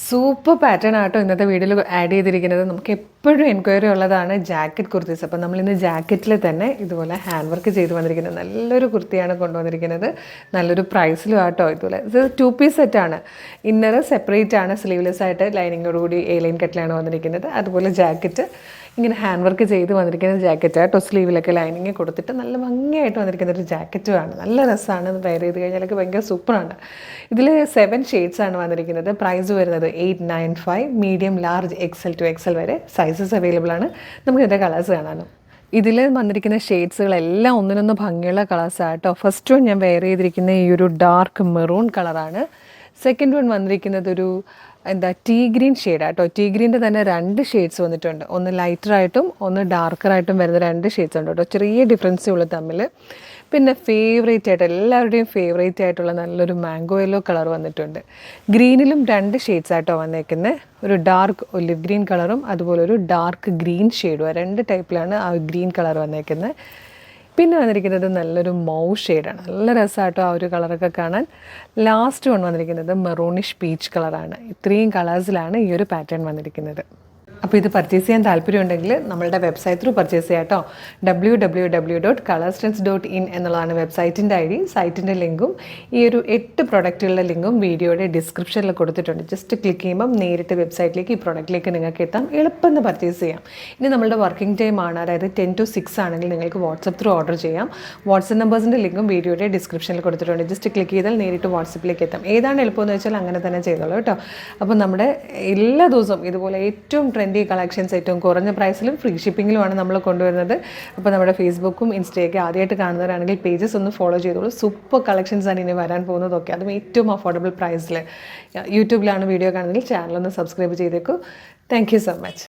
Super pattern ആട്ടോ ഇന്നത്തെ വീഡിയോയിൽ ആഡ് ചെയ്തിരിക്കുന്നത്. നമുക്ക് എപ്പോഴും എൻക്വയറി ഉള്ളതാണ് ജാക്കറ്റ് കുർത്തീസ്. അപ്പോൾ നമ്മളിന്ന് ജാക്കറ്റിൽ തന്നെ ഇതുപോലെ ഹാൻഡ് വർക്ക് ചെയ്ത് വന്നിരിക്കുന്നത് നല്ലൊരു കുർത്തിയാണ് കൊണ്ടുവന്നിരിക്കുന്നത്. നല്ലൊരു പ്രൈസിലും ആട്ടോ. ഇതുപോലെ ഇത് 2 പീസ് സെറ്റാണ്. ഇന്നർ സെപ്പറേറ്റ് ആണ്, സ്ലീവ്ലെസ് ആയിട്ട് ലൈനിങ്ങോടുകൂടി എ ലൈൻ കട്ടിലാണ് വന്നിരിക്കുന്നത്. അതുപോലെ ജാക്കറ്റ് ഇങ്ങനെ ഹാൻഡ് വർക്ക് ചെയ്ത് വന്നിരിക്കുന്ന ജാക്കറ്റ് ആട്ടോ. സ്ലീവിലൊക്കെ ലൈനിങ് കൊടുത്തിട്ട് നല്ല ഭംഗിയായിട്ട് വന്നിരിക്കുന്ന ഒരു ജാക്കറ്റുമാണ്. നല്ല രസമാണ്. വെയർ ചെയ്ത് കഴിഞ്ഞാലൊക്കെ ഭയങ്കര സൂപ്പറാണ്. ഇതിൽ 7 ഷെയ്ഡ്സ് ആണ് വന്നിരിക്കുന്നത്. പ്രൈസ് വരുന്നത് 895, medium, large, XL to XL വരെ സൈസസ് അവൈലബിൾ ആണ്. നമുക്ക് ഇതിൻ്റെ കളേഴ്സ് കാണാനും. ഇതിൽ വന്നിരിക്കുന്ന ഷെയ്ഡ്സുകളെല്ലാം ഒന്നിനൊന്ന് ഭംഗിയുള്ള കളേഴ്സാണ് കേട്ടോ. ഫസ്റ്റ് വൺ ഞാൻ വെയർ ചെയ്തിരിക്കുന്ന ഈ ഒരു ഡാർക്ക് മെറൂൺ കളറാണ്. സെക്കൻഡ് വൺ വന്നിരിക്കുന്നത് ഒരു ടീ ഗ്രീൻ ഷെയ്ഡാണ് കേട്ടോ. ടീ ഗ്രീൻ്റെ തന്നെ 2 ഷെയ്ഡ്സ് വന്നിട്ടുണ്ട്. ഒന്ന് ലൈറ്ററായിട്ടും ഒന്ന് ഡാർക്കറായിട്ടും വരുന്ന 2 ഷെയ്ഡ്സ് ഉണ്ട് കേട്ടോ. ചെറിയ ഡിഫറൻസേ ഉള്ളൂ തമ്മിൽ. പിന്നെ ഫേവറേറ്റ് ആയിട്ട് എല്ലാവരുടെയും ഫേവറേറ്റ് ആയിട്ടുള്ള നല്ലൊരു മാംഗോ യെല്ലോ കളർ വന്നിട്ടുണ്ട്. ഗ്രീനിലും 2 ഷെയ്ഡ്സ് ആയിട്ടോ വന്നേക്കുന്നത്. ഒരു ഡാർക്ക് ഒലിവ് ഗ്രീൻ കളറും അതുപോലെ ഒരു ഡാർക്ക് ഗ്രീൻ ഷെയ്ഡും. 2 ടൈപ്പിലാണ് ആ ഗ്രീൻ കളർ വന്നേക്കുന്നത്. പിന്നെ വന്നിരിക്കുന്നത് നല്ലൊരു മൗ ഷെയ്ഡാണ്. നല്ല രസമായിട്ടോ ആ ഒരു കളറൊക്കെ കാണാൻ. ലാസ്റ്റ് വൺ വന്നിരിക്കുന്നത് മെറൂണിഷ് പീച്ച് കളറാണ്. ഇത്രയും കളേഴ്സിലാണ് ഈ ഒരു പാറ്റേൺ വന്നിരിക്കുന്നത്. അപ്പോൾ ഇത് പർച്ചേസ് ചെയ്യാൻ താല്പര്യമുണ്ടെങ്കിൽ നമ്മളുടെ വെബ്സൈറ്റ് ത്രൂ പർച്ചേസ് ചെയ്യാം കേട്ടോ. www.colorstance.in എന്നുള്ളതാണ് വെബ്സൈറ്റിൻ്റെ ID. സൈറ്റിൻ്റെ ലിങ്കും ഈ ഒരു 8 പ്രൊഡക്റ്റുകളുടെ ലിങ്കും വീഡിയോയുടെ ഡിസ്ക്രിപ്ഷനിൽ കൊടുത്തിട്ടുണ്ട്. ജസ്റ്റ് ക്ലിക്ക് ചെയ്യുമ്പം നേരിട്ട് വെബ്സൈറ്റിലേക്ക് ഈ പ്രൊഡക്റ്റിലേക്ക് നിങ്ങൾക്ക് എത്താം. എളുപ്പം പർച്ചേസ് ചെയ്യാം. ഇനി നമ്മളുടെ വർക്കിംഗ് ടൈം ആണ്, അതായത് 10 to 6 ആണെങ്കിൽ നിങ്ങൾക്ക് വാട്സപ്പ് ത്രൂ ഓർഡർ ചെയ്യാം. വാട്സപ്പ് നമ്പേഴ്സിൻ്റെ ലിങ്കും വീഡിയോയുടെ ഡിസ്ക്രിപ്ഷനിൽ കൊടുത്തിട്ടുണ്ട്. ജസ്റ്റ് ക്ലിക്ക് ചെയ്താൽ നേരിട്ട് വാട്സപ്പിലേക്ക് എത്താം. ഏതാണ് എളുപ്പമെന്ന് വെച്ചാൽ അങ്ങനെ തന്നെ ചെയ്തോളൂ കേട്ടോ. അപ്പോൾ നമ്മുടെ എല്ലാ ദിവസവും ഇതുപോലെ ഏറ്റവും ട്രെൻഡി കളക്ഷൻസ് ഏറ്റവും കുറഞ്ഞ പ്രൈസിലും ഫ്രീ ഷിപ്പിങ്ങിലുമാണ് നമ്മൾ കൊണ്ടുവരുന്നത്. അപ്പോൾ നമ്മുടെ ഫേസ്ബുക്കും ഇൻസ്റ്റയൊക്കെ ആദ്യമായിട്ട് കാണുന്നവരാണെങ്കിൽ പേജസ് ഒന്ന് ഫോളോ ചെയ്തോളൂ. സൂപ്പർ കളക്ഷൻസാണ് ഇനി വരാൻ പോകുന്നതൊക്കെ, അതും ഏറ്റവും അഫോർഡബിൾ പ്രൈസിൽ. യൂട്യൂബിലാണ് വീഡിയോ കാണുന്നതെങ്കിൽ ചാനലൊന്ന് സബ്സ്ക്രൈബ് ചെയ്തേക്കൂ. Thank you so much.